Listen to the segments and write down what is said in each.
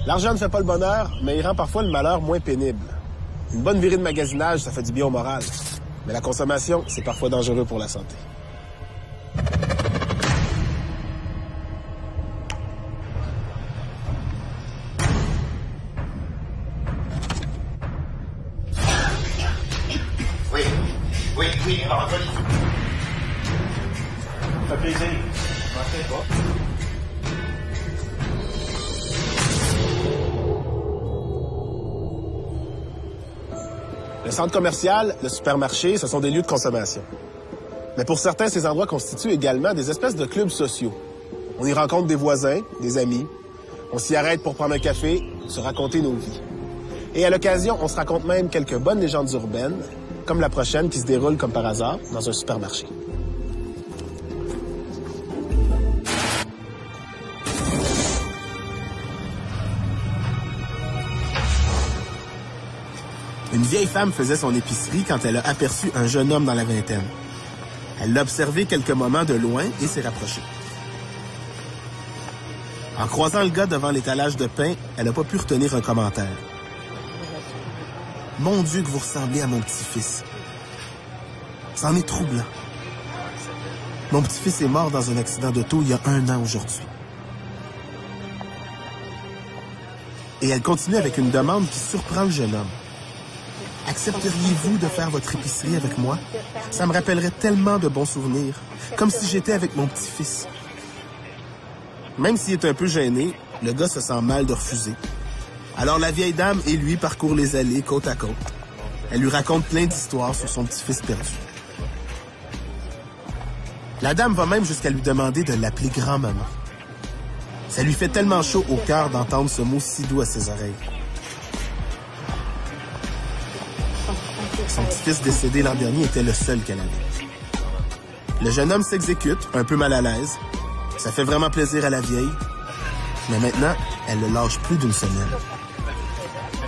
L'argent ne fait pas le bonheur, mais il rend parfois le malheur moins pénible. Une bonne virée de magasinage, ça fait du bien au moral. Mais la consommation, c'est parfois dangereux pour la santé. Oui, alors, vas-y. Ça fait plaisir. Je m'en fais pas. Le centre commercial, le supermarché, ce sont des lieux de consommation. Mais pour certains, ces endroits constituent également des espèces de clubs sociaux. On y rencontre des voisins, des amis. On s'y arrête pour prendre un café, se raconter nos vies. Et à l'occasion, on se raconte même quelques bonnes légendes urbaines, comme la prochaine qui se déroule comme par hasard dans un supermarché. Une vieille femme faisait son épicerie quand elle a aperçu un jeune homme dans la vingtaine. Elle l'a observé quelques moments de loin et s'est rapprochée. En croisant le gars devant l'étalage de pain, elle n'a pas pu retenir un commentaire. « Mon Dieu, que vous ressemblez à mon petit-fils. C'en est troublant. Mon petit-fils est mort dans un accident d'auto il y a 1 an aujourd'hui. » Et elle continue avec une demande qui surprend le jeune homme. « Accepteriez-vous de faire votre épicerie avec moi? Ça me rappellerait tellement de bons souvenirs, comme si j'étais avec mon petit-fils. » Même s'il est un peu gêné, le gars se sent mal de refuser. Alors la vieille dame et lui parcourent les allées côte à côte. Elle lui raconte plein d'histoires sur son petit-fils perdu. La dame va même jusqu'à lui demander de l'appeler grand-maman. Ça lui fait tellement chaud au cœur d'entendre ce mot si doux à ses oreilles. Son petit-fils décédé l'an dernier était le seul qu'elle avait. Le jeune homme s'exécute, un peu mal à l'aise. Ça fait vraiment plaisir à la vieille. Mais maintenant, elle le lâche plus d'une semaine.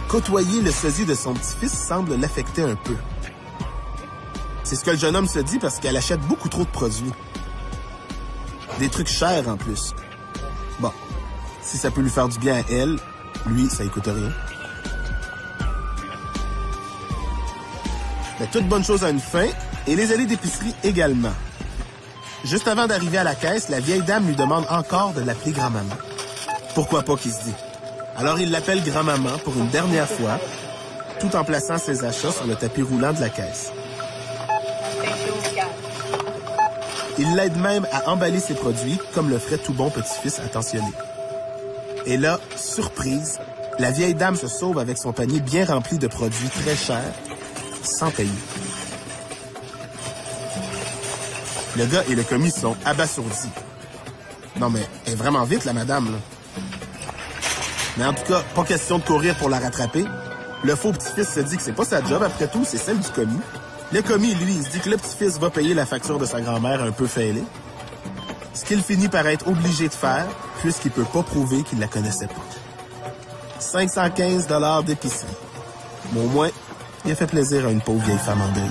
Côtoyer le sosie de son petit-fils semble l'affecter un peu. C'est ce que le jeune homme se dit parce qu'elle achète beaucoup trop de produits. Des trucs chers en plus. Bon, si ça peut lui faire du bien à elle, lui, ça lui coûte rien. Mais toute bonne chose a une fin, et les allées d'épicerie également. Juste avant d'arriver à la caisse, la vieille dame lui demande encore de l'appeler grand-maman. Pourquoi pas, qui se dit. Alors il l'appelle grand-maman pour une dernière fois, tout en plaçant ses achats sur le tapis roulant de la caisse. Il l'aide même à emballer ses produits, comme le ferait tout bon petit-fils attentionné. Et là, surprise, la vieille dame se sauve avec son panier bien rempli de produits très chers, sans payer. Le gars et le commis sont abasourdis. Non mais, elle est vraiment vite, la madame, là. Mais en tout cas, pas question de courir pour la rattraper. Le faux petit-fils se dit que c'est pas sa job, après tout, c'est celle du commis. Le commis, lui, il se dit que le petit-fils va payer la facture de sa grand-mère un peu fêlée. Ce qu'il finit par être obligé de faire, puisqu'il peut pas prouver qu'il la connaissait pas. 515 $ d'épicerie. Mais au moins, il a fait plaisir à une pauvre vieille femme en deuil.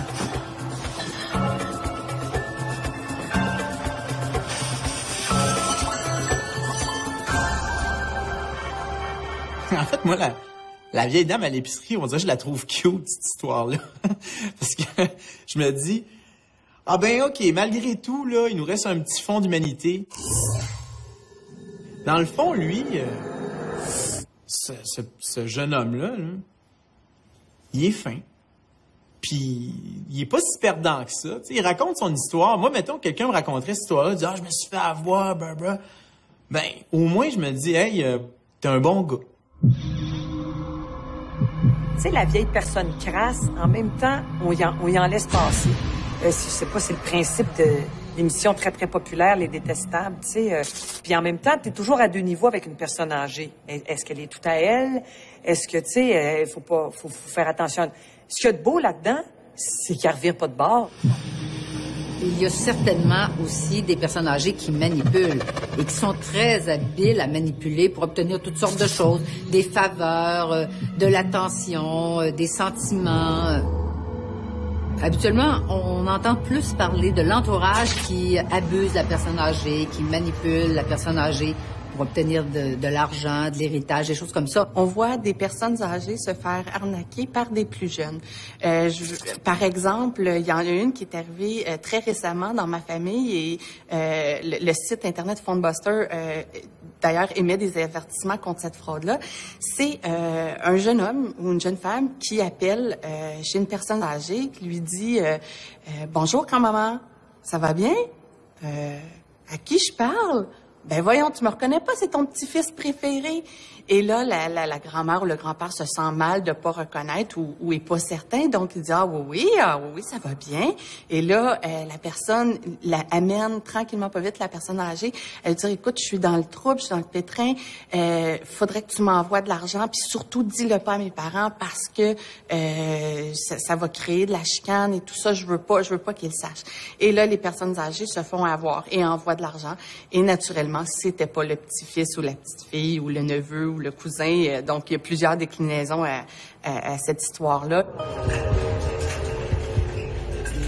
En fait, moi, la vieille dame à l'épicerie, on dirait que je la trouve cute, cette histoire-là. Parce que je me dis, ah ben ok, malgré tout, là, il nous reste un petit fond d'humanité. Dans le fond, lui, ce jeune homme-là, là, il est fin. Puis, il est pas si perdant que ça. T'sais, il raconte son histoire. Moi, mettons, quelqu'un me raconterait cette histoire-là, dit « Ah, je me suis fait avoir, blablabla. » Ben, au moins, je me dis « Hey, t'es un bon gars. » Tu sais, la vieille personne crasse, en même temps, on y en laisse passer. Je sais pas, c'est le principe de l'émission très, très populaire, Les Détestables, tu sais. Puis en même temps, t'es toujours à 2 niveaux avec une personne âgée. Est-ce qu'elle est tout à elle? Est-ce que, tu sais, faut faire attention. Ce qu'il y a de beau là-dedans, c'est qu'elle revire pas de bord. Il y a certainement aussi des personnes âgées qui manipulent et qui sont très habiles à manipuler pour obtenir toutes sortes de choses, des faveurs, de l'attention, des sentiments. Habituellement, on entend plus parler de l'entourage qui abuse la personne âgée, qui manipule la personne âgée pour obtenir de l'argent, de l'héritage, des choses comme ça. On voit des personnes âgées se faire arnaquer par des plus jeunes. Par exemple, il y en a une qui est arrivée très récemment dans ma famille et le site Internet PhoneBuster, d'ailleurs, émet des avertissements contre cette fraude-là. C'est un jeune homme ou une jeune femme qui appelle chez une personne âgée, qui lui dit « Bonjour, grand-maman, ça va bien? À qui je parle? Ben voyons, tu me reconnais pas, c'est ton petit-fils préféré. » Et là, la grand-mère ou le grand-père se sent mal de pas reconnaître ou est pas certain, donc il dit ah oui, ça va bien. Et là, la personne amène tranquillement pas vite la personne âgée. Elle dit écoute, je suis dans le trouble, je suis dans le pétrin, faudrait que tu m'envoies de l'argent, puis surtout dis-le pas à mes parents parce que ça va créer de la chicane et tout ça. Je veux pas qu'ils sachent. Et là, les personnes âgées se font avoir et envoient de l'argent. Et naturellement, c'était pas le petit-fils ou la petite-fille ou le neveu ou le cousin. Donc, il y a plusieurs déclinaisons à cette histoire-là.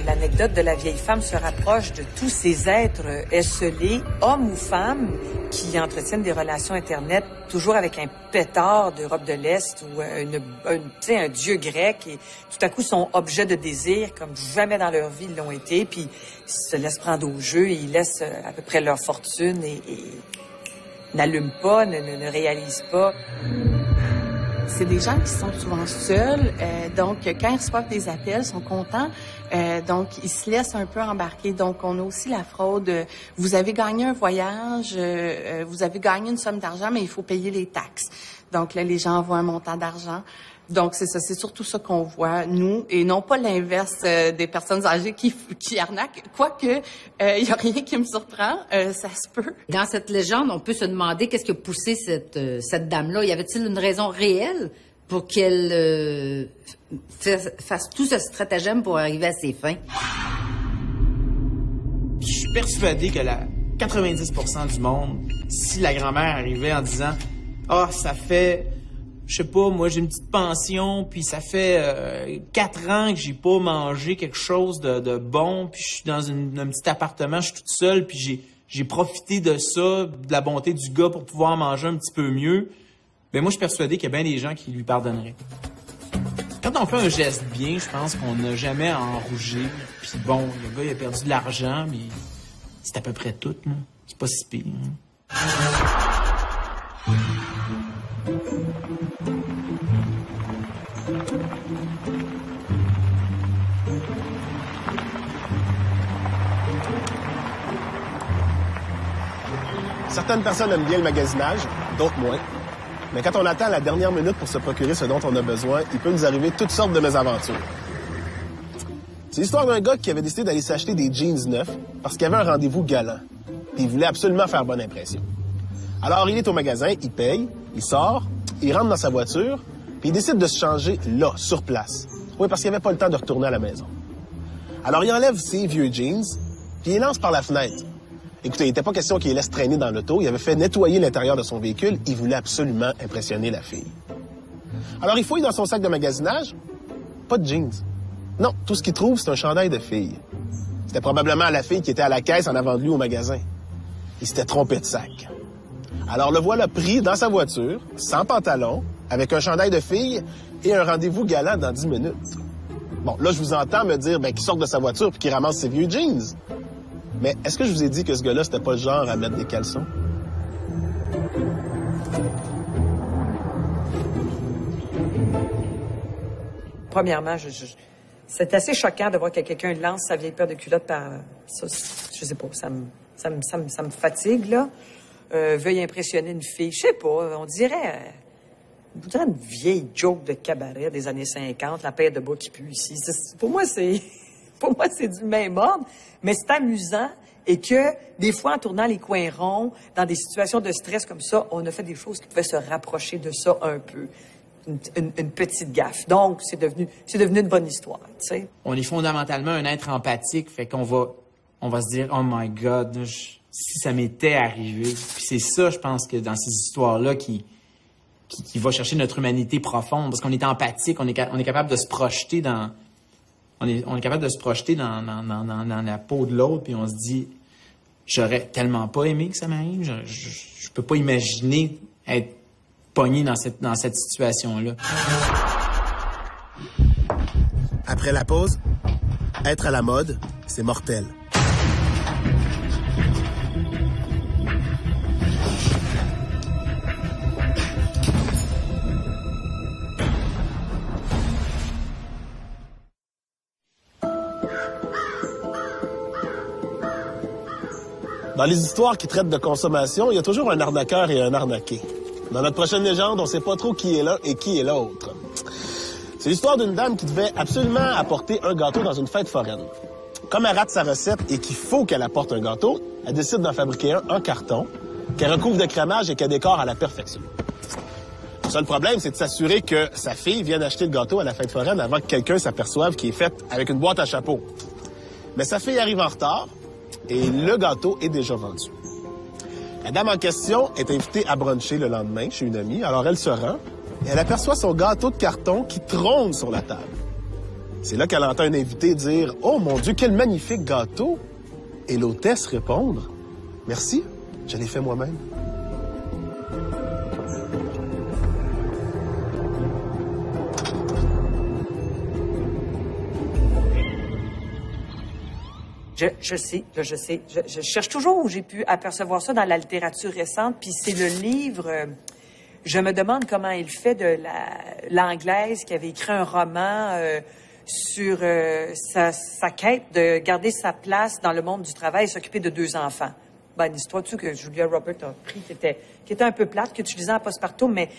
L'anecdote de la vieille femme se rapproche de tous ces êtres esselés, hommes ou femmes, qui entretiennent des relations Internet toujours avec un pétard d'Europe de l'Est ou un dieu grec et tout à coup sont objets de désir comme jamais dans leur vie ils l'ont été, puis ils se laissent prendre au jeu et ils laissent à peu près leur fortune et n'allument pas, ne réalisent pas. C'est des gens qui sont souvent seuls, donc quand ils reçoivent des appels, ils sont contents, donc ils se laissent un peu embarquer. Donc on a aussi la fraude, vous avez gagné un voyage, vous avez gagné une somme d'argent, mais il faut payer les taxes. Donc là, les gens envoient un montant d'argent. Donc c'est ça, c'est surtout ça qu'on voit, nous, et non pas l'inverse des personnes âgées qui arnaquent. Quoique, il y a rien qui me surprend, ça se peut. Dans cette légende, on peut se demander qu'est-ce qui a poussé cette dame-là. Y avait-il une raison réelle pour qu'elle fasse tout ce stratagème pour arriver à ses fins? Je suis persuadé que 90% du monde, si la grand-mère arrivait en disant « Ah, ça fait... je sais pas, moi, j'ai une petite pension, puis ça fait 4 ans que j'ai pas mangé quelque chose de bon, puis je suis dans un petit appartement, je suis toute seule, puis j'ai profité de ça, de la bonté du gars pour pouvoir manger un petit peu mieux. » Ben moi, je suis persuadé qu'il y a bien des gens qui lui pardonneraient. Quand on fait un geste bien, je pense qu'on n'a jamais à enrouger. Puis bon, le gars, il a perdu de l'argent, mais c'est à peu près tout, là. C'est pas si pire, hein. Certaines personnes aiment bien le magasinage, d'autres moins. Mais quand on attend la dernière minute pour se procurer ce dont on a besoin, il peut nous arriver toutes sortes de mésaventures. C'est l'histoire d'un gars qui avait décidé d'aller s'acheter des jeans neufs parce qu'il avait un rendez-vous galant. Puis il voulait absolument faire bonne impression. Alors il est au magasin, il paye, il sort, il rentre dans sa voiture, puis il décide de se changer là, sur place. Oui, parce qu'il n'avait pas le temps de retourner à la maison. Alors il enlève ses vieux jeans, puis il lance par la fenêtre. Écoutez, il n'était pas question qu'il les laisse traîner dans l'auto. Il avait fait nettoyer l'intérieur de son véhicule. Il voulait absolument impressionner la fille. Alors, il fouille dans son sac de magasinage. Pas de jeans. Non, tout ce qu'il trouve, c'est un chandail de fille. C'était probablement la fille qui était à la caisse en avant de lui au magasin. Il s'était trompé de sac. Alors, le voilà pris dans sa voiture, sans pantalon, avec un chandail de fille et un rendez-vous galant dans 10 minutes. Bon, là, je vous entends me dire qu'il sorte de sa voiture puis qu'il ramasse ses vieux jeans. Mais est-ce que je vous ai dit que ce gars-là, c'était pas le genre à mettre des caleçons? Premièrement, c'est assez choquant de voir que quelqu'un lance sa vieille paire de culottes par... Ça, je sais pas, ça me fatigue, là. Veuille impressionner une fille. Je sais pas, on dirait une vieille joke de cabaret des années 50, la paire de bas qui pue ici. Pour moi, c'est du même ordre, mais c'est amusant et que, des fois, en tournant les coins ronds, dans des situations de stress comme ça, on a fait des choses qui pouvaient se rapprocher de ça un peu. Une petite gaffe. Donc, c'est devenu une bonne histoire, tu sais. On est fondamentalement un être empathique, fait qu'on va se dire « Oh my God, si ça m'était arrivé. » Puis c'est ça, je pense, que dans ces histoires-là qui va chercher notre humanité profonde, parce qu'on est empathique, on est capable de se projeter dans... On est capable de se projeter dans la peau de l'autre, puis on se dit, j'aurais tellement pas aimé que ça m'arrive. Je peux pas imaginer être pogné dans cette situation-là. Après la pause, être à la mode, c'est mortel. Dans les histoires qui traitent de consommation, il y a toujours un arnaqueur et un arnaqué. Dans notre prochaine légende, on sait pas trop qui est l'un et qui est l'autre. C'est l'histoire d'une dame qui devait absolument apporter un gâteau dans une fête foraine. Comme elle rate sa recette et qu'il faut qu'elle apporte un gâteau, elle décide d'en fabriquer un en carton, qu'elle recouvre de crémage et qu'elle décore à la perfection. Le seul problème, c'est de s'assurer que sa fille vienne acheter le gâteau à la fête foraine avant que quelqu'un s'aperçoive qu'il est fait avec une boîte à chapeau. Mais sa fille arrive en retard, et le gâteau est déjà vendu. La dame en question est invitée à bruncher le lendemain chez une amie, alors elle se rend et elle aperçoit son gâteau de carton qui trône sur la table. C'est là qu'elle entend un invité dire « Oh mon Dieu, quel magnifique gâteau! » Et l'hôtesse répondre « Merci, je l'ai fait moi-même. » Je sais. Je cherche toujours où j'ai pu apercevoir ça dans la littérature récente, puis c'est le livre... je me demande comment il fait de l'Anglaise qui avait écrit un roman sur sa quête de garder sa place dans le monde du travail et s'occuper de 2 enfants. Ben, une histoire dessus que Julia Roberts a pris qui était un peu plate, que tu lisais en postpartum, mais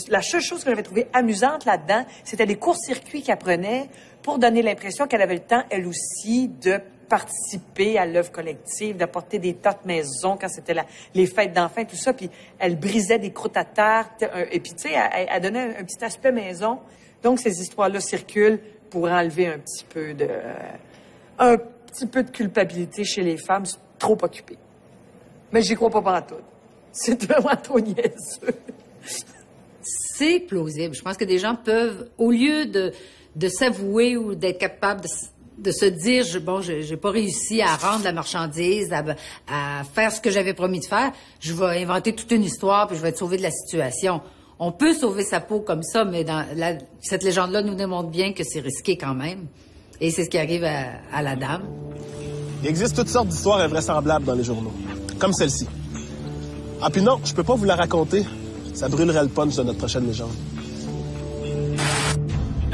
la seule chose que j'avais trouvée amusante là-dedans, c'était les courts-circuits qu'elle prenait pour donner l'impression qu'elle avait le temps, elle aussi, de participer à l'œuvre collective, d'apporter des tas de maisons quand c'était les fêtes d'enfants et tout ça, puis elle brisait des croûtes à tarte, et puis, tu sais, elle donnait un petit aspect maison. Donc, ces histoires-là circulent pour enlever un petit peu de culpabilité chez les femmes trop occupées. Mais j'y crois pas pantoute. C'est vraiment trop niaiseux. C'est plausible. Je pense que des gens peuvent, au lieu de s'avouer ou d'être capables de se dire, j'ai pas réussi à rendre la marchandise, à faire ce que j'avais promis de faire, je vais inventer toute une histoire puis je vais être sauvé de la situation. On peut sauver sa peau comme ça, mais cette légende-là nous démontre bien que c'est risqué quand même. Et c'est ce qui arrive à la dame. Il existe toutes sortes d'histoires invraisemblables dans les journaux, comme celle-ci. Ah puis non, je peux pas vous la raconter. Ça brûlerait le punch de notre prochaine légende.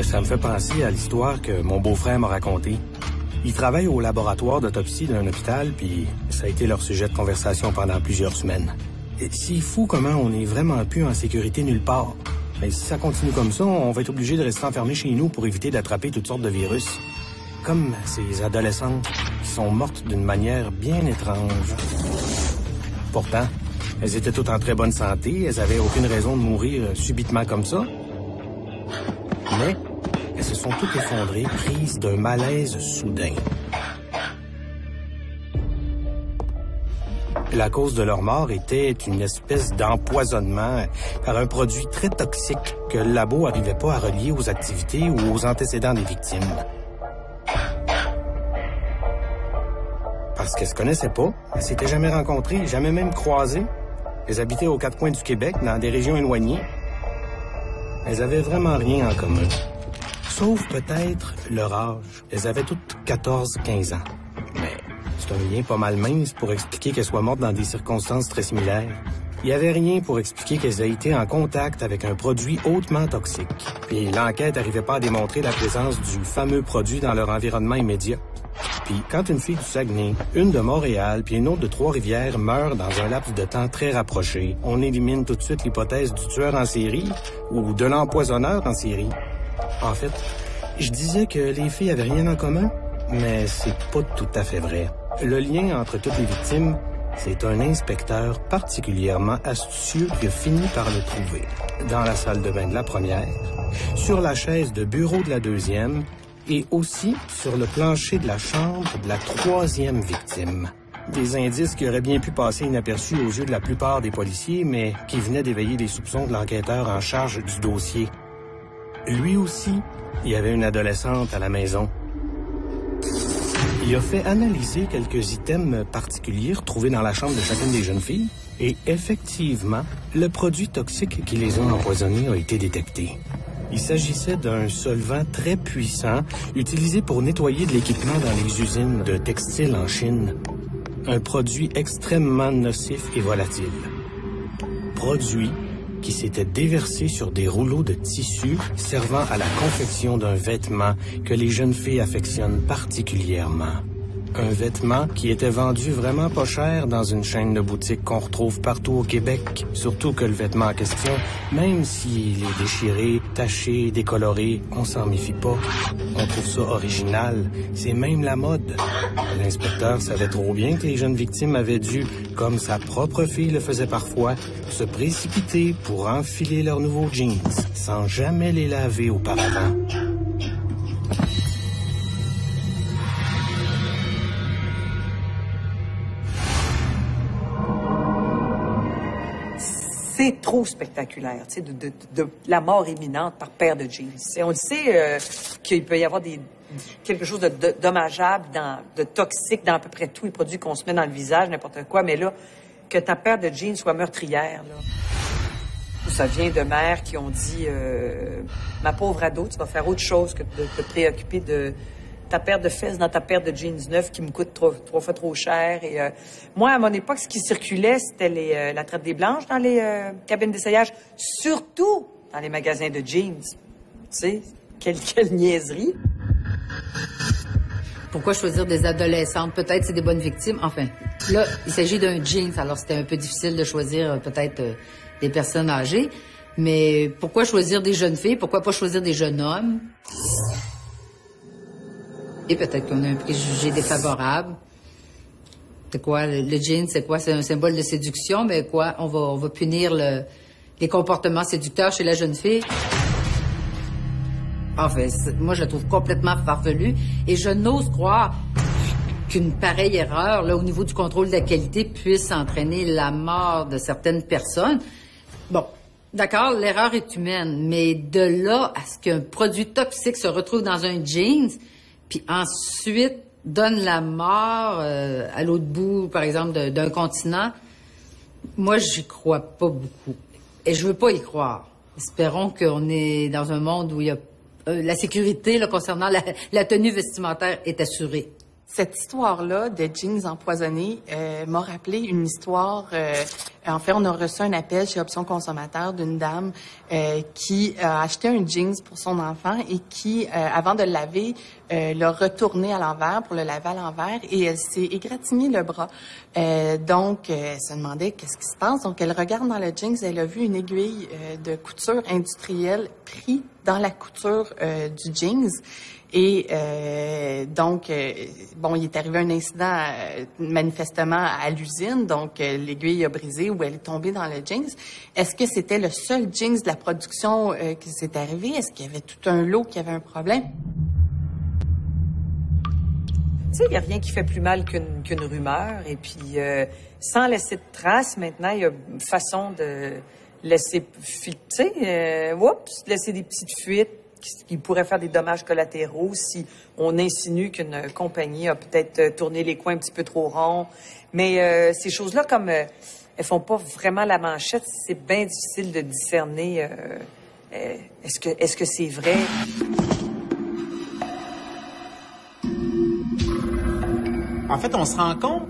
Ça me fait penser à l'histoire que mon beau-frère m'a racontée. Ils travaillent au laboratoire d'autopsie d'un hôpital, puis ça a été leur sujet de conversation pendant plusieurs semaines. C'est fou comment on n'est vraiment plus en sécurité nulle part. Mais si ça continue comme ça, on va être obligé de rester enfermés chez nous pour éviter d'attraper toutes sortes de virus. Comme ces adolescentes qui sont mortes d'une manière bien étrange. Pourtant, elles étaient toutes en très bonne santé, elles avaient aucune raison de mourir subitement comme ça. Mais elles se sont toutes effondrées, prises d'un malaise soudain. La cause de leur mort était une espèce d'empoisonnement par un produit très toxique que le labo n'arrivait pas à relier aux activités ou aux antécédents des victimes. Parce qu'elles se connaissaient pas, elles s'étaient jamais rencontrées, jamais même croisées. Elles habitaient aux 4 coins du Québec, dans des régions éloignées. Elles avaient vraiment rien en commun. Sauf peut-être leur âge. Elles avaient toutes 14-15 ans. Mais c'est un lien pas mal mince pour expliquer qu'elles soient mortes dans des circonstances très similaires. Il n'y avait rien pour expliquer qu'elles aient été en contact avec un produit hautement toxique. Puis l'enquête n'arrivait pas à démontrer la présence du fameux produit dans leur environnement immédiat. Puis quand une fille du Saguenay, une de Montréal, puis une autre de Trois-Rivières meurt dans un laps de temps très rapproché, on élimine tout de suite l'hypothèse du tueur en série ou de l'empoisonneur en série. En fait, je disais que les filles avaient rien en commun, mais c'est pas tout à fait vrai. Le lien entre toutes les victimes, c'est un inspecteur particulièrement astucieux qui a fini par le trouver. Dans la salle de bain de la première, sur la chaise de bureau de la deuxième, et aussi sur le plancher de la chambre de la 3e victime. Des indices qui auraient bien pu passer inaperçus aux yeux de la plupart des policiers, mais qui venaient d'éveiller les soupçons de l'enquêteur en charge du dossier. Lui aussi, il y avait une adolescente à la maison. Il a fait analyser quelques items particuliers retrouvés dans la chambre de chacune des jeunes filles. Et effectivement, le produit toxique qui les a empoisonnées a été détecté. Il s'agissait d'un solvant très puissant utilisé pour nettoyer de l'équipement dans les usines de textiles en Chine. Un produit extrêmement nocif et volatile. Produit qui s'était déversé sur des rouleaux de tissu servant à la confection d'un vêtement que les jeunes filles affectionnent particulièrement. Un vêtement qui était vendu vraiment pas cher dans une chaîne de boutiques qu'on retrouve partout au Québec. Surtout que le vêtement en question, même s'il est déchiré, taché, décoloré, on s'en méfie pas. On trouve ça original. C'est même la mode. L'inspecteur savait trop bien que les jeunes victimes avaient dû, comme sa propre fille le faisait parfois, se précipiter pour enfiler leurs nouveaux jeans, sans jamais les laver auparavant. C'est trop spectaculaire, tu sais, de la mort imminente par paire de jeans. Et on le sait qu'il peut y avoir quelque chose de dommageable, de toxique dans à peu près tous les produits qu'on se met dans le visage, n'importe quoi, mais là, que ta paire de jeans soit meurtrière, là. Ça vient de mères qui ont dit ma pauvre ado, tu vas faire autre chose que de te préoccuper de ta paire de fesses dans ta paire de jeans neufs qui me coûte trois fois trop cher. Et moi, à mon époque, ce qui circulait, c'était la traite des blanches dans les cabines d'essayage, surtout dans les magasins de jeans. Tu sais, quelle niaiserie. Pourquoi choisir des adolescentes? Peut-être c'est des bonnes victimes. Enfin, là, il s'agit d'un jeans, alors c'était un peu difficile de choisir peut-être des personnes âgées. Mais pourquoi choisir des jeunes filles? Pourquoi pas choisir des jeunes hommes? Et peut-être qu'on a un préjugé défavorable. C'est quoi? Le jean, c'est quoi? C'est un symbole de séduction, mais quoi? On va punir les comportements séducteurs chez la jeune fille. Enfin, moi, je la trouve complètement farfelue. Et je n'ose croire qu'une pareille erreur, là, au niveau du contrôle de la qualité, puisse entraîner la mort de certaines personnes. Bon, d'accord, l'erreur est humaine, mais de là à ce qu'un produit toxique se retrouve dans un jeans, puis ensuite donne la mort à l'autre bout, par exemple, d'un continent, moi, j'y crois pas beaucoup. Et je veux pas y croire. Espérons qu'on est dans un monde où il y a la sécurité là, concernant la tenue vestimentaire est assurée. Cette histoire-là de jeans empoisonnés m'a rappelé une histoire. En fait, on a reçu un appel chez Options Consommateurs d'une dame qui a acheté un jeans pour son enfant et qui, avant de le laver, l'a retourné à l'envers pour le laver à l'envers et elle s'est égratignée le bras. Donc, elle se demandait qu'est-ce qui se passe. Donc, elle regarde dans le jeans, elle a vu une aiguille de couture industrielle prise dans la couture du jeans. Et donc, bon, il est arrivé un incident manifestement à l'usine, donc l'aiguille a brisé ou elle est tombée dans le jeans. Est-ce que c'était le seul jeans de la production qui s'est arrivé? Est-ce qu'il y avait tout un lot qui avait un problème? Tu sais, il n'y a rien qui fait plus mal qu'une rumeur. Et puis, sans laisser de traces, maintenant, il y a une façon de laisser, tu sais, laisser des petites fuites qui pourrait faire des dommages collatéraux si on insinue qu'une compagnie a peut-être tourné les coins un petit peu trop ronds. Mais ces choses-là, comme elles font pas vraiment la manchette, c'est bien difficile de discerner est-ce que c'est vrai. En fait, on se rend compte,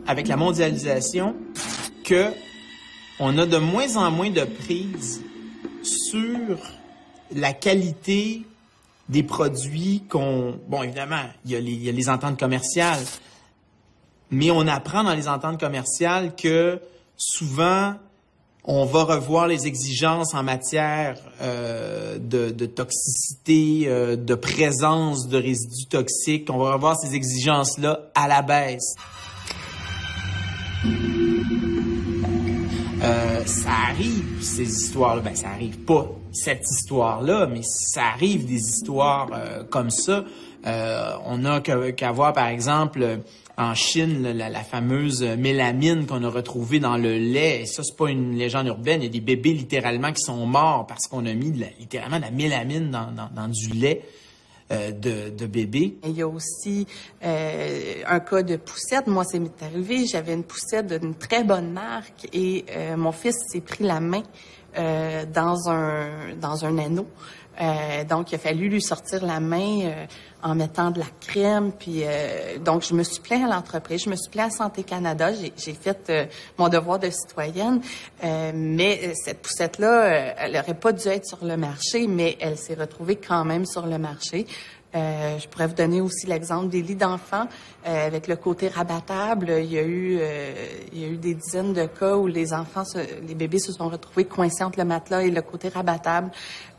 avec la mondialisation, que on a de moins en moins de prise sur la qualité des produits qu'on... Bon, évidemment, il y a les ententes commerciales, mais on apprend dans les ententes commerciales que souvent, on va revoir les exigences en matière de toxicité, de présence de résidus toxiques. On va revoir ces exigences-là à la baisse. Ça arrive, ces histoires-là. Ben, ça arrive pas cette histoire-là, mais ça arrive des histoires comme ça. On n'a qu'à voir, par exemple, en Chine, la fameuse mélamine qu'on a retrouvée dans le lait. Et ça, c'est pas une légende urbaine. Il y a des bébés, littéralement, qui sont morts parce qu'on a mis littéralement de la mélamine dans du lait. de bébés. Il y a aussi un cas de poussette. Moi, c'est m'est arrivé. J'avais une poussette d'une très bonne marque et mon fils s'est pris la main dans un anneau. Donc, il a fallu lui sortir la main en mettant de la crème. Puis, donc, je me suis plaint à l'entreprise, je me suis plaint à Santé Canada. J'ai fait mon devoir de citoyenne. Mais cette poussette-là, elle n'aurait pas dû être sur le marché, mais elle s'est retrouvée quand même sur le marché. Je pourrais vous donner aussi l'exemple des lits d'enfants avec le côté rabattable. Il y a eu des dizaines de cas où les bébés se sont retrouvés coincés entre le matelas et le côté rabattable.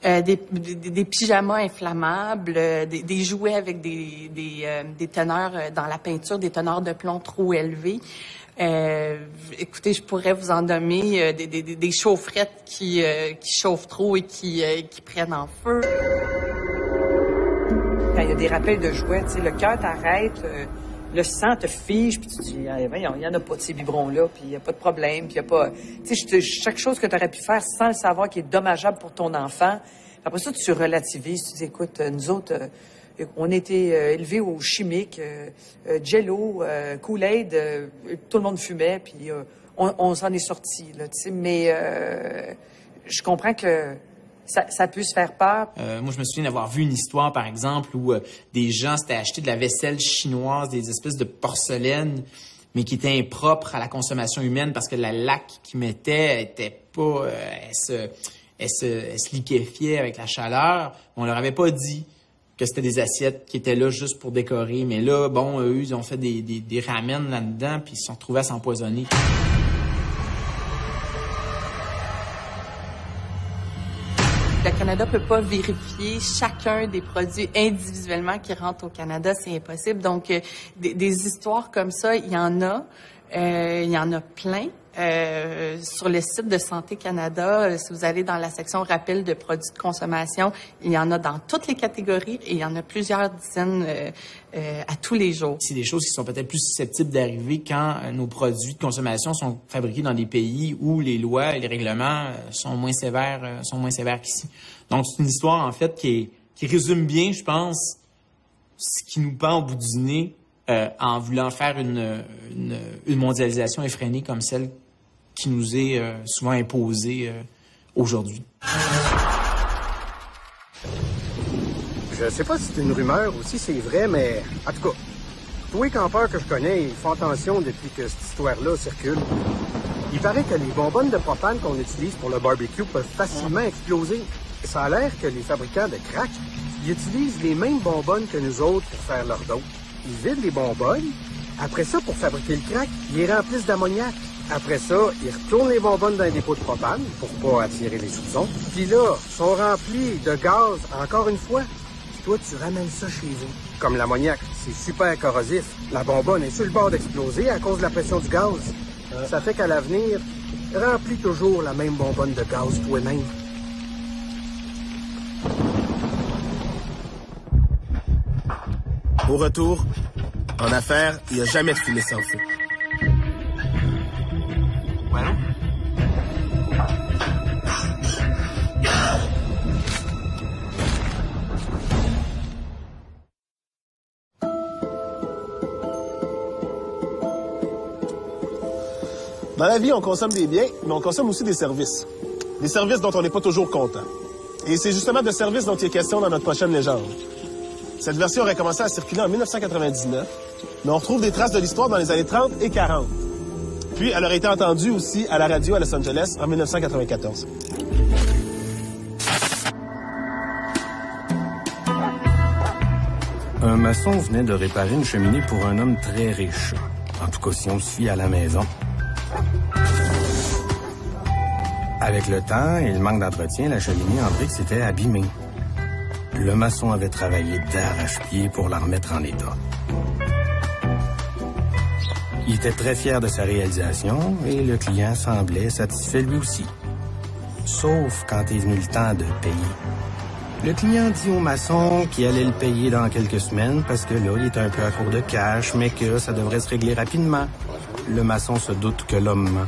Des pyjamas inflammables, des jouets avec des teneurs dans la peinture, des teneurs de plomb trop élevées. Écoutez, je pourrais vous en nommer des chaufferettes qui chauffent trop et qui prennent en feu. Quand il y a des rappels de jouets, tu sais, le cœur t'arrête, le sang te fige, puis tu te dis, il y en a pas de ces biberons-là, puis il y a pas de problème, puis il y a pas... Tu sais, chaque chose que tu aurais pu faire sans le savoir qui est dommageable pour ton enfant, après ça, tu relativises, tu dis, écoute, nous autres, on a été élevés au chimique, Jello, Kool-Aid, tout le monde fumait, puis on s'en est sortis, là, tu sais, mais je comprends que ça peut se faire peur. Moi, je me souviens d'avoir vu une histoire, par exemple, où des gens s'étaient achetés de la vaisselle chinoise, des espèces de porcelaine, mais qui étaient impropres à la consommation humaine parce que la laque qu'ils mettaient était pas... elle se liquéfiait avec la chaleur. On leur avait pas dit que c'était des assiettes qui étaient là juste pour décorer. Mais là, bon, eux, ils ont fait des ramen là-dedans, puis ils se sont retrouvés à s'empoisonner. Le Canada peut pas vérifier chacun des produits individuellement qui rentrent au Canada, c'est impossible. Donc, des histoires comme ça, il y en a. Il y en a plein. Sur le site de Santé Canada, si vous allez dans la section rappel de produits de consommation, il y en a dans toutes les catégories et il y en a plusieurs dizaines à tous les jours. C'est des choses qui sont peut-être plus susceptibles d'arriver quand nos produits de consommation sont fabriqués dans des pays où les lois et les règlements sont moins sévères qu'ici. Donc, c'est une histoire, en fait, qui résume bien, je pense, ce qui nous pend au bout du nez en voulant faire une mondialisation effrénée comme celle qui nous est souvent imposée aujourd'hui. Je sais pas si c'est une rumeur ou si c'est vrai, mais en tout cas, tous les campeurs que je connais, ils font attention depuis que cette histoire-là circule. Il paraît que les bonbonnes de propane qu'on utilise pour le barbecue peuvent facilement exploser. Ça a l'air que les fabricants de crack, ils utilisent les mêmes bonbonnes que nous autres pour faire leur dose. Ils vident les bonbonnes. Après ça, pour fabriquer le crack, ils les remplissent d'ammoniac. Après ça, ils retournent les bonbonnes dans un dépôt de propane pour pas attirer les soupçons. Puis là, sont remplis de gaz encore une fois. Puis toi, tu ramènes ça chez vous. Comme l'ammoniac, c'est super corrosif. La bonbonne est sur le bord d'exploser à cause de la pression du gaz. Ça fait qu'à l'avenir, remplis toujours la même bonbonne de gaz toi-même. Au retour, en affaires, il n'y a jamais de fumée sans feu. Allô? Dans la vie, on consomme des biens, mais on consomme aussi des services. Des services dont on n'est pas toujours content. Et c'est justement de services dont il est question dans notre prochaine légende. Cette version aurait commencé à circuler en 1999, mais on retrouve des traces de l'histoire dans les années 30 et 40. Puis, elle aurait été entendue aussi à la radio à Los Angeles en 1994. Un maçon venait de réparer une cheminée pour un homme très riche. En tout cas, si on se fie à la maison. Avec le temps et le manque d'entretien, la cheminée en briques s'était abîmée. Le maçon avait travaillé d'arrache-pied pour la remettre en état. Il était très fier de sa réalisation et le client semblait satisfait lui aussi. Sauf quand est venu le temps de payer. Le client dit au maçon qu'il allait le payer dans quelques semaines parce que là, il était un peu à court de cash, mais que ça devrait se régler rapidement. Le maçon se doute que l'homme ment,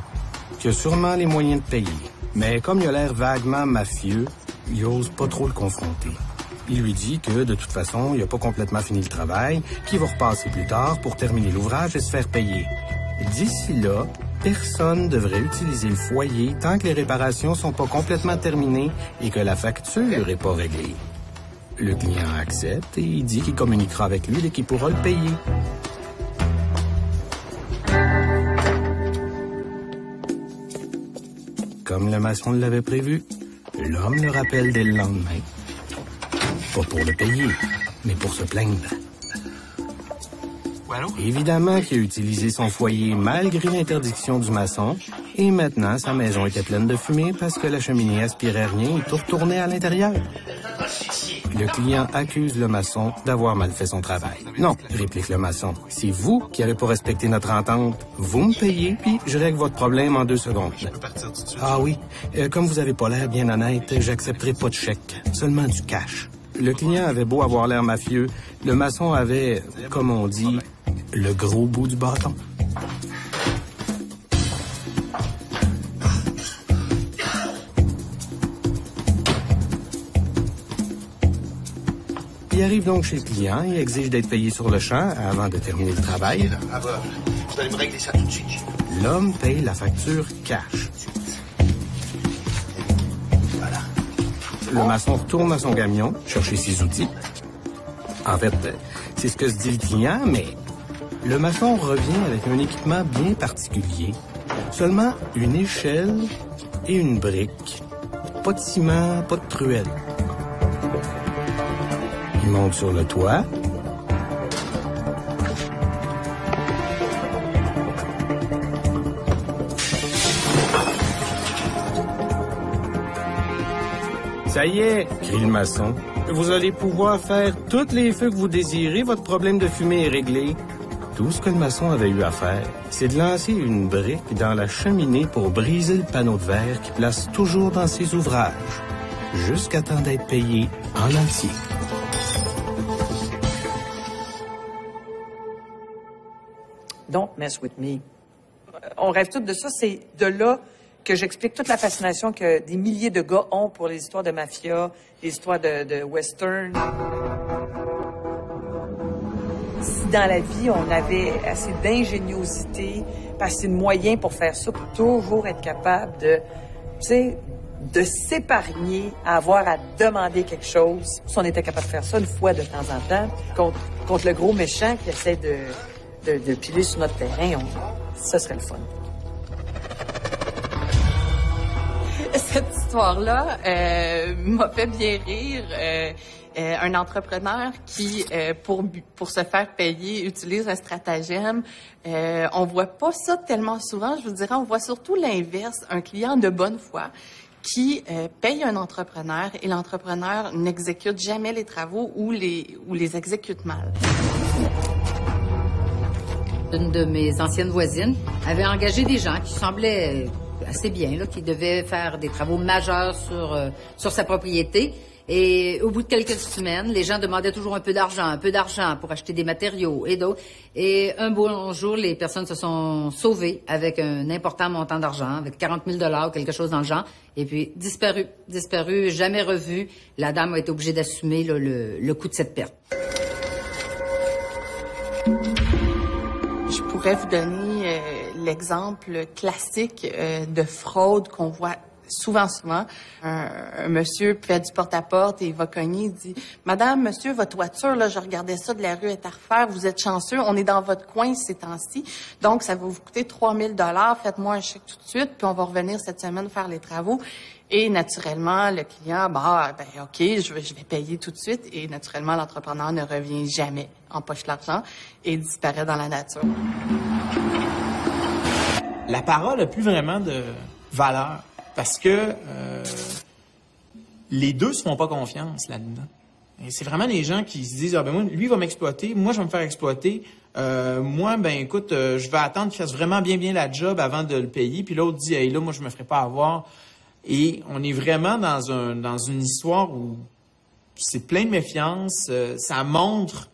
qu'il a sûrement les moyens de payer. Mais comme il a l'air vaguement mafieux, il ose pas trop le confronter. Il lui dit que, de toute façon, il n'a pas complètement fini le travail, qu'il va repasser plus tard pour terminer l'ouvrage et se faire payer. D'ici là, personne ne devrait utiliser le foyer tant que les réparations sont pas complètement terminées et que la facture n'est pas réglée. Le client accepte et il dit qu'il communiquera avec lui dès qu'il pourra le payer. Comme le maçon l'avait prévu, l'homme le rappelle dès le lendemain. Pas pour le payer, mais pour se plaindre. Évidemment qu'il a utilisé son foyer malgré l'interdiction du maçon, et maintenant sa maison était pleine de fumée parce que la cheminée aspirait rien et tout retournait à l'intérieur. Le client accuse le maçon d'avoir mal fait son travail. Non, réplique le maçon, c'est vous qui n'avez pas respecté notre entente. Vous me payez, puis je règle votre problème en 2 secondes. Ah oui, comme vous avez pas l'air bien honnête, j'accepterai pas de chèque, seulement du cash. Le client avait beau avoir l'air mafieux, le maçon avait, comme on dit, le gros bout du bâton. Il arrive donc chez le client et exige d'être payé sur le champ avant de terminer le travail. Vous allez me régler ça tout de suite. L'homme paye la facture cash. Le maçon retourne à son camion, chercher ses outils. En fait, c'est ce que se dit le client, mais le maçon revient avec un équipement bien particulier. Seulement une échelle et une brique. Pas de ciment, pas de truelle. Il monte sur le toit. Ça y est, crie le maçon. Vous allez pouvoir faire tous les feux que vous désirez, votre problème de fumée est réglé. Tout ce que le maçon avait eu à faire, c'est de lancer une brique dans la cheminée pour briser le panneau de verre qu'il place toujours dans ses ouvrages, jusqu'à temps d'être payé en entier. Don't mess with me. On rêve tous de ça. C'est de là que j'explique toute la fascination que des milliers de gars ont pour les histoires de mafia, les histoires de western. Si dans la vie, on avait assez d'ingéniosité, assez de moyens pour faire ça, pour toujours être capable de, tu sais, de s'épargner à avoir à demander quelque chose. Si on était capable de faire ça une fois de temps en temps, contre le gros méchant qui essaie de piler sur notre terrain, ça serait le fun. Cette histoire-là m'a fait bien rire. Un entrepreneur qui, pour se faire payer, utilise un stratagème. On voit pas ça tellement souvent. Je vous dirais, on voit surtout l'inverse. Un client de bonne foi qui paye un entrepreneur et l'entrepreneur n'exécute jamais les travaux ou les exécute mal. Une de mes anciennes voisines avait engagé des gens qui semblaient assez bien, là, qui devaient faire des travaux majeurs sur sa propriété. Et au bout de quelques semaines, les gens demandaient toujours un peu d'argent pour acheter des matériaux et d'autres. Et un beau jour, les personnes se sont sauvées avec un important montant d'argent, avec 40 000 $, quelque chose dans le genre. Et puis, disparu, jamais revu. La dame a été obligée d'assumer là, le coût de cette perte. Je pourrais vous donner l'exemple classique de fraude qu'on voit souvent. Un monsieur fait du porte-à-porte et il va cogner, il dit « Madame, monsieur, votre voiture, là, je regardais ça de la rue est à refaire, vous êtes chanceux, on est dans votre coin ces temps-ci, donc ça va vous coûter 3 000 $, faites-moi un chèque tout de suite, puis on va revenir cette semaine faire les travaux. » Et naturellement, le client, OK, je vais payer tout de suite. Et naturellement, l'entrepreneur ne revient jamais, empoche l'argent et disparaît dans la nature. La parole n'a plus vraiment de valeur parce que les deux se font pas confiance là-dedans. Et c'est vraiment les gens qui se disent moi, lui va m'exploiter, moi je vais me faire exploiter. Moi, écoute, je vais attendre qu'il fasse vraiment bien la job avant de le payer. Puis l'autre dit, hey, là, moi je me ferai pas avoir. Et on est vraiment dans une histoire où c'est plein de méfiance. Ça montre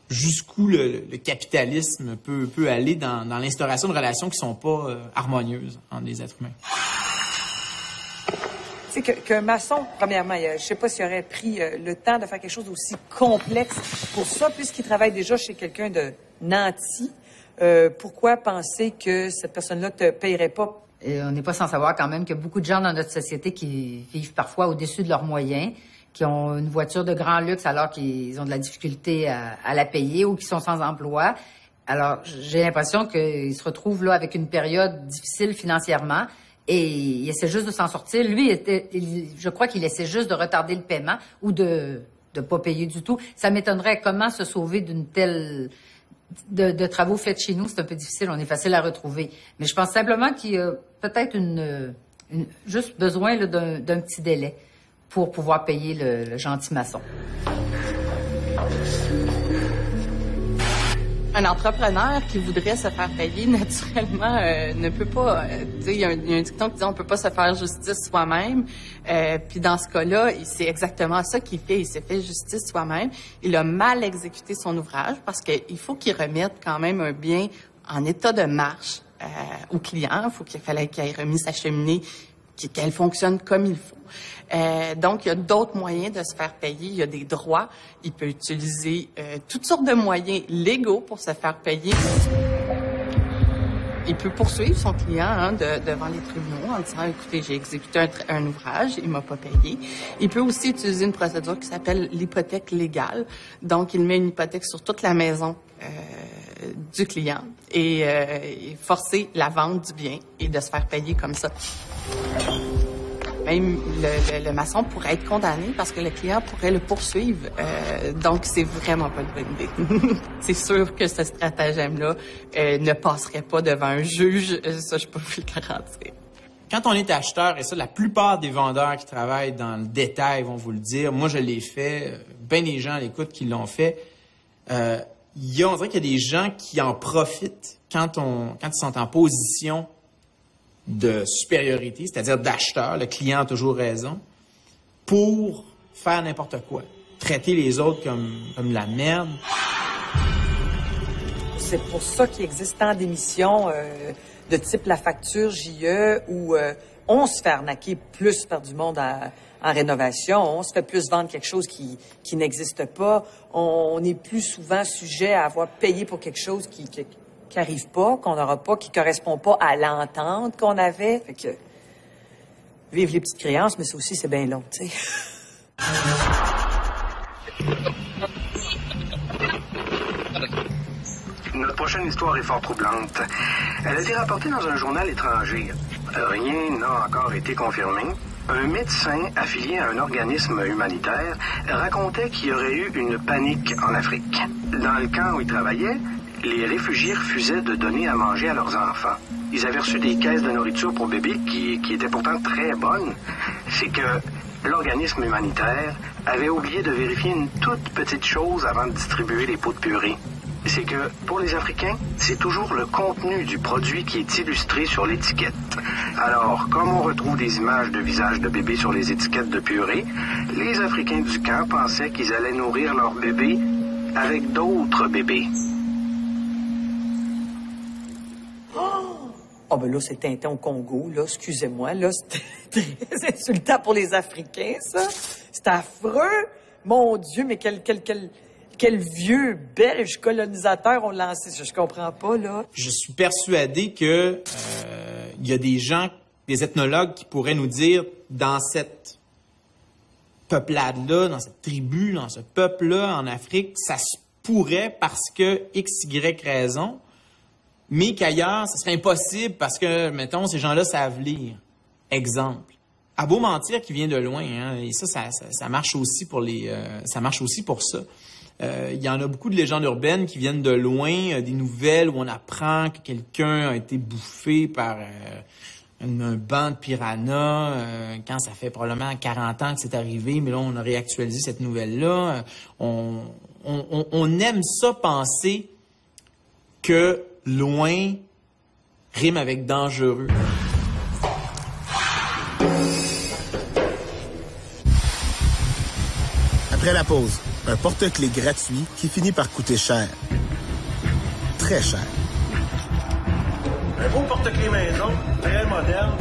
jusqu'où le capitalisme peut aller dans l'instauration de relations qui sont pas harmonieuses entre les êtres humains. Tu sais, qu'un maçon, premièrement, je sais pas s'il aurait pris le temps de faire quelque chose d'aussi complexe pour ça, puisqu'il travaille déjà chez quelqu'un de nanti. Pourquoi penser que cette personne-là te payerait pas? Et on n'est pas sans savoir quand même qu'il y a beaucoup de gens dans notre société qui vivent parfois au-dessus de leurs moyens, qui ont une voiture de grand luxe alors qu'ils ont de la difficulté à la payer ou qui sont sans emploi. Alors, j'ai l'impression qu'ils se retrouvent là avec une période difficile financièrement et il essaie juste de s'en sortir. Lui, je crois qu'il essaie juste de retarder le paiement ou de pas payer du tout. Ça m'étonnerait comment se sauver d'une telle... De travaux faits chez nous, c'est un peu difficile, on est facile à retrouver. Mais je pense simplement qu'il y a peut-être juste besoin là, d'un petit délai pour pouvoir payer le gentil maçon. Un entrepreneur qui voudrait se faire payer, naturellement, ne peut pas... tu sais, il y a un dicton qui dit on peut pas se faire justice soi-même. Puis dans ce cas-là, c'est exactement ça qu'il fait. Il s'est fait justice soi-même. Il a mal exécuté son ouvrage parce qu'il faut qu'il remette quand même un bien en état de marche au client. Il fallait qu'il ait remis sa cheminée, qu'elle fonctionne comme il faut. Donc, il y a d'autres moyens de se faire payer. Il y a des droits. Il peut utiliser toutes sortes de moyens légaux pour se faire payer. Il peut poursuivre son client devant les tribunaux en disant « Écoutez, j'ai exécuté un ouvrage, il m'a pas payé ». Il peut aussi utiliser une procédure qui s'appelle l'hypothèque légale. Donc, il met une hypothèque sur toute la maison du client et forcer la vente du bien et de se faire payer comme ça. Même le maçon pourrait être condamné parce que le client pourrait le poursuivre. Donc, c'est vraiment pas une bonne idée. C'est sûr que ce stratagème-là ne passerait pas devant un juge. Ça, je peux vous le garantir. Quand on est acheteur, et ça, la plupart des vendeurs qui travaillent dans le détail vont vous le dire. Moi, je l'ai fait. Ben des gens à l'écoute qui l'ont fait. On dirait qu'il y a des gens qui en profitent quand ils sont en position de supériorité, c'est-à-dire d'acheteur, le client a toujours raison, pour faire n'importe quoi. Traiter les autres comme la merde. C'est pour ça qu'il existe tant d'émissions de type La Facture, JE, où on se fait arnaquer plus par du monde en rénovation, on se fait plus vendre quelque chose qui n'existe pas, on est plus souvent sujet à avoir payé pour quelque chose qui arrive pas, qu'on n'aura pas, qui correspond pas à l'entente qu'on avait. Fait que, vive les petites créances, mais ça aussi, c'est bien long, tu sais. Notre prochaine histoire est fort troublante. Elle a été rapportée dans un journal étranger. Rien n'a encore été confirmé. Un médecin affilié à un organisme humanitaire racontait qu'il y aurait eu une panique en Afrique. Dans le camp où il travaillait, les réfugiés refusaient de donner à manger à leurs enfants. Ils avaient reçu des caisses de nourriture pour bébés qui étaient pourtant très bonnes. C'est que l'organisme humanitaire avait oublié de vérifier une toute petite chose avant de distribuer les pots de purée. C'est que, pour les Africains, c'est toujours le contenu du produit qui est illustré sur l'étiquette. Alors, comme on retrouve des images de visages de bébés sur les étiquettes de purée, les Africains du camp pensaient qu'ils allaient nourrir leurs bébés avec d'autres bébés. Oh, ben là, c'est Tintin au Congo, là, excusez-moi, là, c'était très insultant pour les Africains, ça. C'est affreux. Mon Dieu, mais quel vieux belge colonisateur ont lancé ça, je comprends pas, là. Je suis persuadé que il y a des gens, des ethnologues qui pourraient nous dire, dans cette peuplade-là, dans cette tribu, dans ce peuple-là, en Afrique, ça se pourrait parce que X, Y raison, mais qu'ailleurs, ça serait impossible parce que, mettons, ces gens-là savent lire. Exemple. À beau mentir qui vient de loin, hein, et ça marche aussi pour ça marche aussi pour ça. Il y en a beaucoup de légendes urbaines qui viennent de loin, des nouvelles où on apprend que quelqu'un a été bouffé par un banc de piranhas quand ça fait probablement 40 ans que c'est arrivé, mais là, on a réactualisé cette nouvelle-là. On aime ça penser que loin rime avec dangereux. Après la pause, un porte-clés gratuit qui finit par coûter cher. Très cher. Un beau porte-clés maison, très moderne,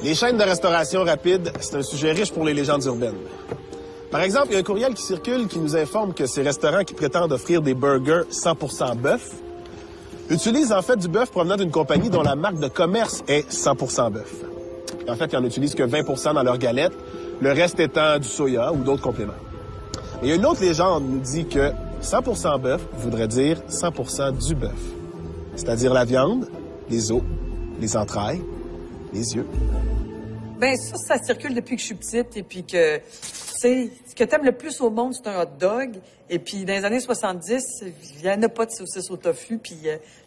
Les chaînes de restauration rapide, c'est un sujet riche pour les légendes urbaines. Par exemple, il y a un courriel qui circule qui nous informe que ces restaurants qui prétendent offrir des burgers 100% bœuf utilisent en fait du bœuf provenant d'une compagnie dont la marque de commerce est 100% bœuf. En fait, ils en utilisent que 20% dans leurs galettes, le reste étant du soya ou d'autres compléments. Mais il y a une autre légende qui nous dit que 100% bœuf voudrait dire 100% du bœuf. C'est-à-dire la viande, les os, les entrailles, les yeux. Ben ça circule depuis que je suis petite et puis que, tu sais, ce que t'aimes le plus au monde, c'est un hot dog. Et puis dans les années 70, il y en a pas de saucisse au tofu, puis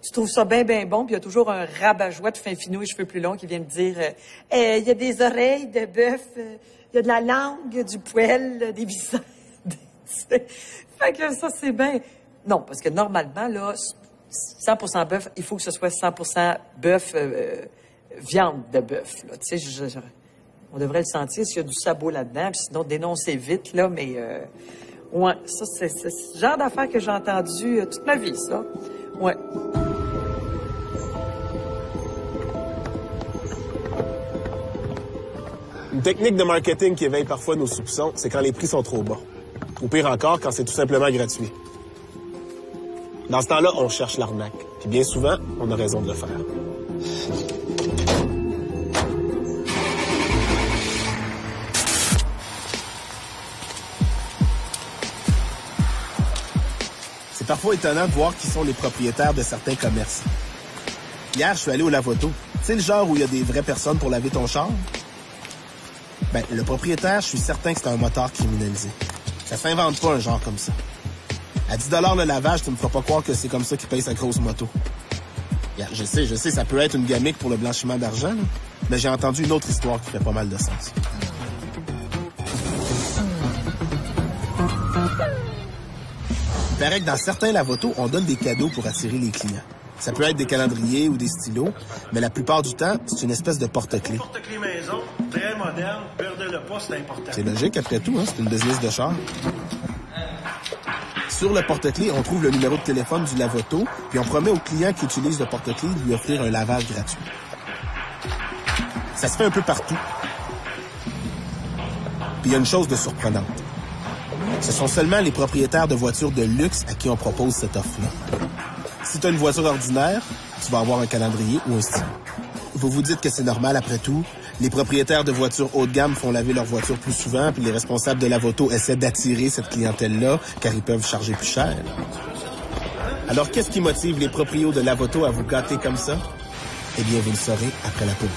tu trouves ça bien bon, puis il y a toujours un rabat-joie de fin finot et cheveux plus longs qui vient te dire il y a des oreilles de bœuf, il y a de la langue, du poil, des viscères. Fait que ça, c'est bien. Non, parce que normalement, là, 100% bœuf, il faut que ce soit 100% bœuf, viande de bœuf, là. Tu sais, on devrait le sentir s'il y a du sabot là-dedans, puis sinon dénoncer vite, là, mais ouais, ça, c'est ce genre d'affaires que j'ai entendu toute ma vie, ça. Ouais. Une technique de marketing qui éveille parfois nos soupçons, c'est quand les prix sont trop bas. Ou pire encore, quand c'est tout simplement gratuit. Dans ce temps-là, on cherche l'arnaque. Puis bien souvent, on a raison de le faire. C'est parfois étonnant de voir qui sont les propriétaires de certains commerces. Hier, je suis allé au Lavoto. Tu sais le genre où il y a des vraies personnes pour laver ton char? Ben, le propriétaire, je suis certain que c'est un motard criminalisé. Ça s'invente pas un genre comme ça. À 10 $ le lavage, tu me feras pas croire que c'est comme ça qu'il paye sa grosse moto. Je sais, ça peut être une gamique pour le blanchiment d'argent, là, mais j'ai entendu une autre histoire qui fait pas mal de sens. Il paraît que dans certains Lavoto, on donne des cadeaux pour attirer les clients. Ça peut être des calendriers ou des stylos, mais la plupart du temps, c'est une espèce de porte-clés. Porte-clés maison, très moderne, perdez-le pas, c'est important. C'est logique après tout, hein? C'est une business de char. Sur le porte-clés, on trouve le numéro de téléphone du Lavoto, puis on promet aux clients qui utilisent le porte-clés de lui offrir un lavage gratuit. Ça se fait un peu partout. Puis il y a une chose de surprenante. Ce sont seulement les propriétaires de voitures de luxe à qui on propose cette offre-là. Si tu as une voiture ordinaire, tu vas avoir un calendrier ou un stylo. Vous vous dites que c'est normal après tout. Les propriétaires de voitures haut de gamme font laver leurs voitures plus souvent, puis les responsables de Lavoto essaient d'attirer cette clientèle-là, car ils peuvent charger plus cher. Alors, qu'est-ce qui motive les proprios de Lavoto à vous gâter comme ça? Eh bien, vous le saurez après la pause.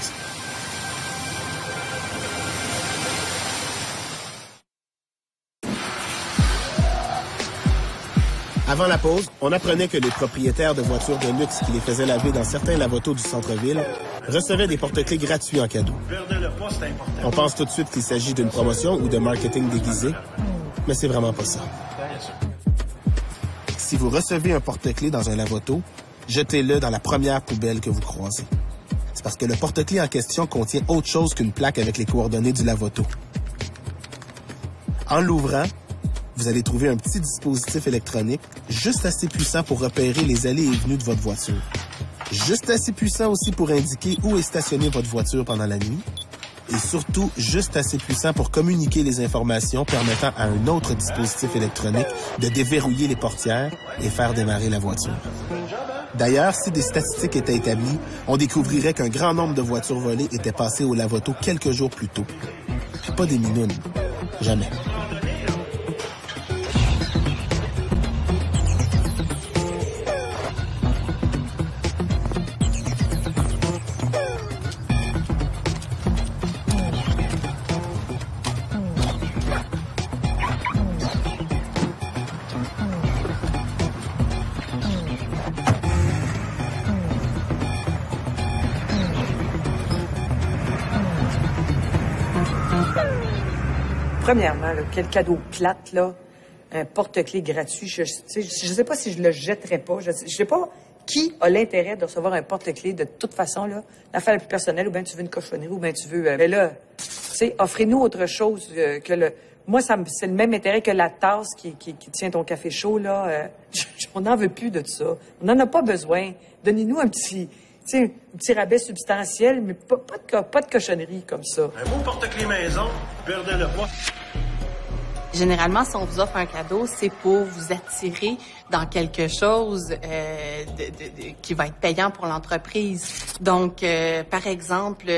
Avant la pause, on apprenait que les propriétaires de voitures de luxe qui les faisaient laver dans certains Lavoto du centre-ville recevaient des porte-clés gratuits en cadeau. On pense tout de suite qu'il s'agit d'une promotion ou de marketing déguisé, mais c'est vraiment pas ça. Si vous recevez un porte-clés dans un Lavoto, jetez-le dans la première poubelle que vous croisez. C'est parce que le porte-clés en question contient autre chose qu'une plaque avec les coordonnées du Lavoto. En l'ouvrant, vous allez trouver un petit dispositif électronique juste assez puissant pour repérer les allées et venues de votre voiture. Juste assez puissant aussi pour indiquer où est stationnée votre voiture pendant la nuit. Et surtout, juste assez puissant pour communiquer les informations permettant à un autre dispositif électronique de déverrouiller les portières et faire démarrer la voiture. D'ailleurs, si des statistiques étaient établies, on découvrirait qu'un grand nombre de voitures volées étaient passées au Lavoto quelques jours plus tôt. Puis pas des minounes. Jamais. Premièrement, là, quel cadeau plate, là. Un porte-clés gratuit. Je sais pas si je le jetterais pas. Je sais pas qui a l'intérêt de recevoir un porte-clés de toute façon, là. L'affaire la plus personnelle, ou bien tu veux une cochonnerie, ou bien tu veux... mais là, tu sais, offrez-nous autre chose que le... Moi, c'est le même intérêt que la tasse qui tient ton café chaud, là. On n'en veut plus de ça. On n'en a pas besoin. Donnez-nous un petit... Tu sais, un petit rabais substantiel, mais pas de cochonnerie comme ça. Un beau porte-clés maison, perdez-le pas. Généralement, si on vous offre un cadeau, c'est pour vous attirer dans quelque chose qui va être payant pour l'entreprise. Donc, par exemple,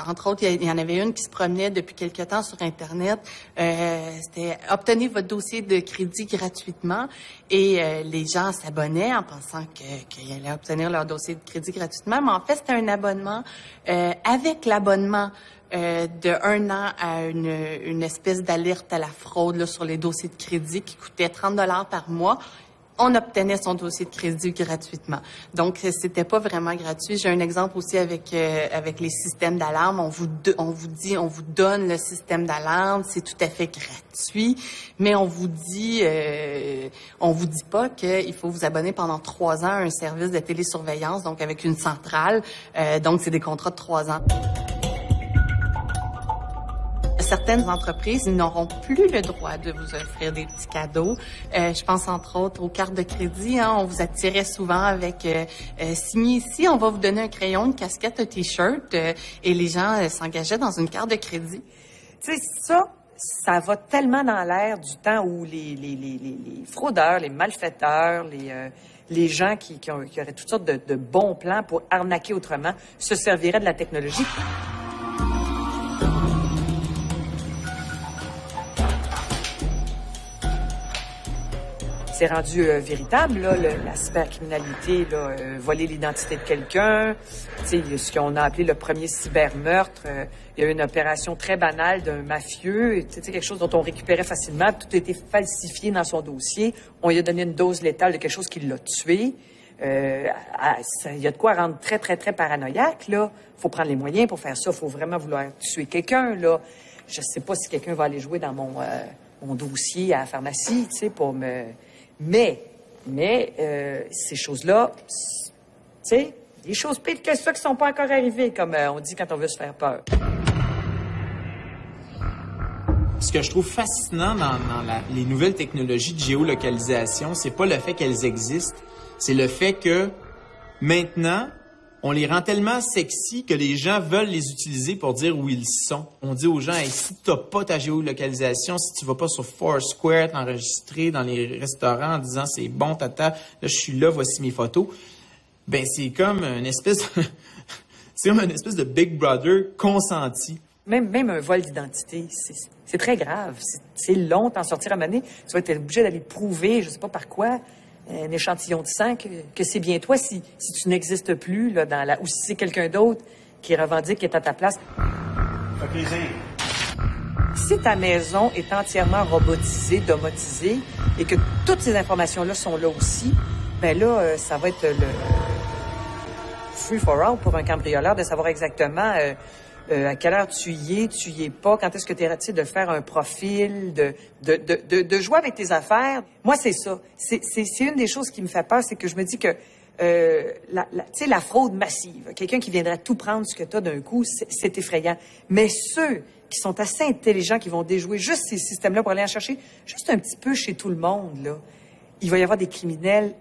entre autres, il y en avait une qui se promenait depuis quelque temps sur Internet. C'était « Obtenez votre dossier de crédit gratuitement ». Et les gens s'abonnaient en pensant qu'ils allaient obtenir leur dossier de crédit gratuitement. Mais en fait, c'était un abonnement. Avec l'abonnement, de 1 an à une espèce d'alerte à la fraude là, sur les dossiers de crédit qui coûtait 30 $ par mois. On obtenait son dossier de crédit gratuitement. Donc, c'était pas vraiment gratuit. J'ai un exemple aussi avec les systèmes d'alarme. On vous donne le système d'alarme. C'est tout à fait gratuit. Mais on vous dit pas qu'il faut vous abonner pendant 3 ans à un service de télésurveillance, donc avec une centrale. Donc, c'est des contrats de 3 ans. Certaines entreprises n'auront plus le droit de vous offrir des petits cadeaux. Je pense entre autres aux cartes de crédit. Hein. On vous attirait souvent avec signez ici, on va vous donner un crayon, une casquette, un t-shirt, et les gens s'engageaient dans une carte de crédit. Tu sais, ça va tellement dans l'air du temps où les fraudeurs, les malfaiteurs, les gens qui auraient toutes sortes de bons plans pour arnaquer autrement se serviraient de la technologie. C'est rendu véritable, là, la cybercriminalité, là, voler l'identité de quelqu'un. Tu sais, ce qu'on a appelé le premier cybermeurtre. Il y a eu une opération très banale d'un mafieux, tu sais, quelque chose dont on récupérait facilement. Tout a été falsifié dans son dossier. On lui a donné une dose létale de quelque chose qui l'a tué. Il y a de quoi rendre très, très, très paranoïaque, là. Faut prendre les moyens pour faire ça. Faut vraiment vouloir tuer quelqu'un, là. Je sais pas si quelqu'un va aller jouer dans mon dossier à la pharmacie, tu sais, pour me... Mais ces choses-là, tu sais, des choses pires que ça qui sont pas encore arrivées, comme on dit quand on veut se faire peur. Ce que je trouve fascinant dans les nouvelles technologies de géolocalisation, c'est pas le fait qu'elles existent, c'est le fait que maintenant, on les rend tellement sexy que les gens veulent les utiliser pour dire où ils sont. On dit aux gens, hey, si t'as pas ta géolocalisation, si tu vas pas sur Foursquare t'enregistrer dans les restaurants en disant c'est bon, tata, là je suis là, voici mes photos. Ben c'est comme une espèce de... c'est comme une espèce de Big Brother consenti. Même un vol d'identité, c'est très grave. C'est long d'en sortir à mener. Tu vas être obligé d'aller prouver, je sais pas par quoi, un échantillon de sang que c'est bien toi si tu n'existes plus là, ou si c'est quelqu'un d'autre qui revendique qui est à ta place. Fait plaisir. Si ta maison est entièrement robotisée, domotisée, et que toutes ces informations-là sont là aussi, ben là, ça va être le free for all pour un cambrioleur de savoir exactement à quelle heure tu y es pas, quand est-ce que tu es de faire un profil, de jouer avec tes affaires. Moi, c'est ça. C'est une des choses qui me fait peur, c'est que je me dis que tu sais, la fraude massive, quelqu'un qui viendrait tout prendre ce que tu as d'un coup, c'est effrayant. Mais ceux qui sont assez intelligents, qui vont déjouer juste ces systèmes-là pour aller en chercher juste un petit peu chez tout le monde, là, il va y avoir des criminels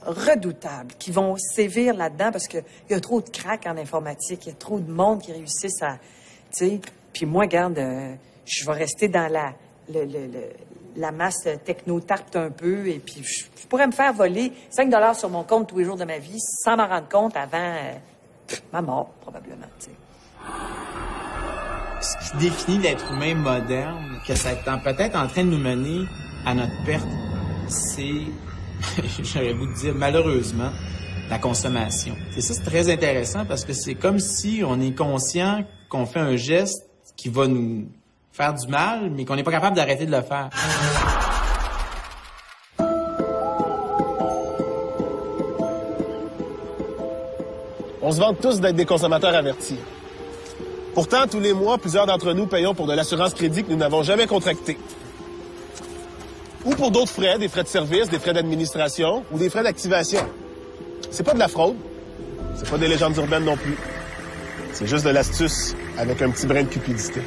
redoutables qui vont sévir là-dedans parce qu'il y a trop de cracks en informatique, il y a trop de monde qui réussissent à... Tu sais, puis moi, regarde, je vais rester dans la masse techno-tarpte un peu et puis je pourrais me faire voler 5 $ sur mon compte tous les jours de ma vie sans m'en rendre compte avant ma mort, probablement, tu sais. Ce qui définit l'être humain moderne, que ça est peut-être en train de nous mener à notre perte, c'est... j'aurais voulu dire, malheureusement, la consommation. Et ça, c'est très intéressant parce que c'est comme si on est conscient qu'on fait un geste qui va nous faire du mal, mais qu'on n'est pas capable d'arrêter de le faire. On se vante tous d'être des consommateurs avertis. Pourtant, tous les mois, plusieurs d'entre nous payons pour de l'assurance crédit que nous n'avons jamais contractée. Ou pour d'autres frais, des frais de service, des frais d'administration ou des frais d'activation. C'est pas de la fraude, c'est pas des légendes urbaines non plus. C'est juste de l'astuce avec un petit brin de cupidité.